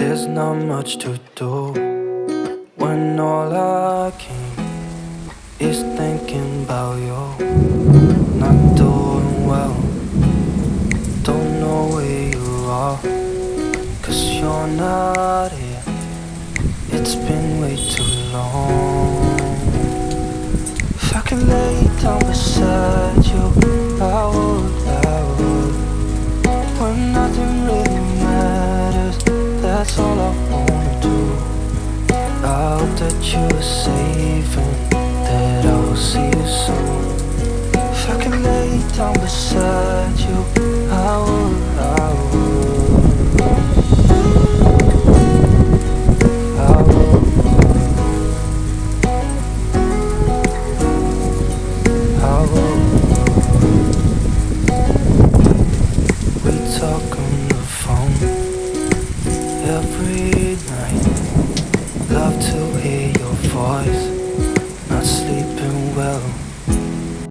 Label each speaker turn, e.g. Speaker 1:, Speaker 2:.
Speaker 1: There's not much to do when all I can is thinking about you. Not doing well, don't know where you are, 'cause you're not here. It's been way too long. If I could lay down beside you, I would, when nothing really matters. That's all I wanna do. I hope that you're safe and that I will see you soon. If I can lay down beside you, I would, I would, I would, I would. We talk on the phone every night. Love to hear your voice.